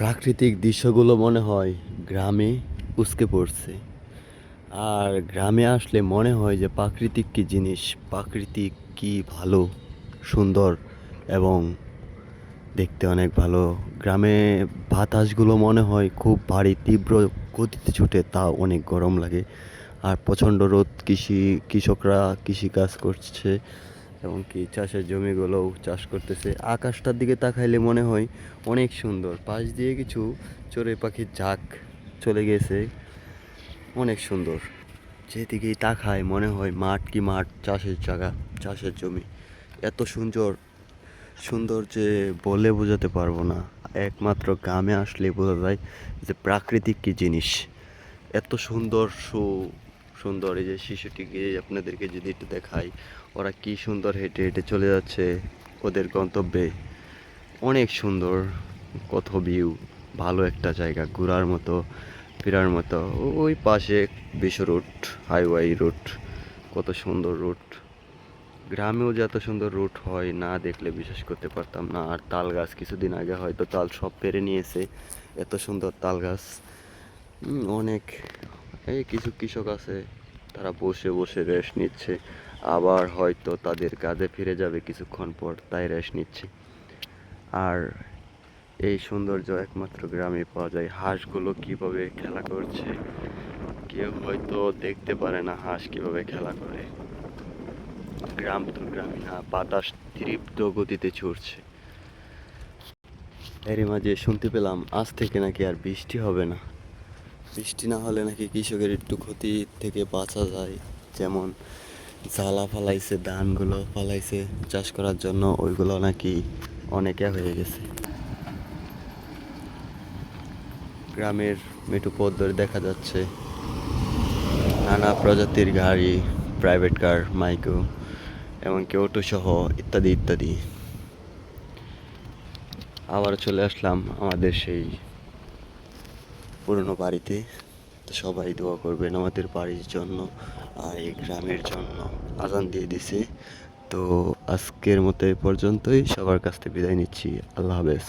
প্রাকৃতিক দৃশ্যগুলো মনে হয় গ্রামে উস্কে পড়ছে। আর গ্রামে আসলে মনে হয় যে প্রাকৃতিক কী জিনিস, প্রাকৃতিক কী ভালো, সুন্দর এবং দেখতে অনেক ভালো। গ্রামে বাতাসগুলো মনে হয় খুব ভারী তীব্র গতিতে ছুটে, তাও অনেক গরম লাগে। আর প্রচণ্ড রোদ, কৃষকরা কৃষিকাজ করছে এবং কি চাষের জমিগুলোও চাষ করতেছে। আকাশটার দিকে তাকাইলে মনে হয় অনেক সুন্দর, পাশ দিয়ে কিছু চড়ুই পাখির ঝাঁক চলে গেছে, অনেক সুন্দর। যেদিকেই তাকায় মনে হয় মাঠ কি মাঠ, চাষের জায়গা, চাষের জমি। এত সুন্দর সুন্দর যে বলে বোঝাতে পারবো না। একমাত্র গ্রামে আসলে বোঝা যায় যে প্রাকৃতিক কী জিনিস। এত সুন্দর সুন্দর এই যে শিশুটিকে আপনাদেরকে যদি একটু দেখাই, ওরা কি সুন্দর হেঁটে হেঁটে চলে যাচ্ছে ওদের গন্তব্যে। অনেক সুন্দর, কত ভিউ, ভালো একটা জায়গা ঘোরার মতো, ফেরার মতো। ওই পাশে বিশ্ব রুট, হাইওয়ে রুট, কত সুন্দর রুট। গ্রামেও যে এত সুন্দর রুট হয় না দেখলে বিশ্বাস করতে পারতাম না। আর তাল গাছ, কিছুদিন আগে হয়তো তাল সব পেরে নিয়েছে, এত সুন্দর তাল গাছ। অনেক, এই কিছু কৃষক আছে তারা বসে বসে রেস্ট নিচ্ছে, আবার হয়তো তাদের কাজে ফিরে যাবে কিছুক্ষণ পর, তাই রেস্ট নিচ্ছে। আর এই সৌন্দর্য একমাত্র গ্রামে পাওয়া যায়। হাঁসগুলো কিভাবে খেলা করছে, কেউ হয়তো দেখতে পারে না হাঁস কিভাবে খেলা করে। গ্রাম তো গ্রামই না, বাতাস তীব্র গতিতে ছুটছে। এরই মাঝে শুনতে পেলাম আজ থেকে নাকি আর বৃষ্টি হবে না। বৃষ্টি না হলে নাকি কৃষকের একটু ক্ষতি থেকে বাঁচা যায়। যেমন জ্বালা ফালাইছে, ধানগুলো ফালাইছে চাষ করার জন্য, ওইগুলো নাকি অনেকে হয়ে গেছে। গ্রামের মেঠো পথ ধরে দেখা যাচ্ছে নানা প্রজাতির গাড়ি, প্রাইভেট কার, মাইক্রো, এমনকি অটো সহ ইত্যাদি ইত্যাদি। আবার চলে আসলাম আমাদের সেই পুরনো বাড়িতে। তো সবাই দোয়া করবেন আমাদের বাড়ির জন্য আর এই গ্রামের জন্য। আজান দিয়ে দিছে। তো আজকের মতো এই পর্যন্তই, সবার কাছ থেকে বিদায় নিচ্ছি। আল্লাহ হাফেজ।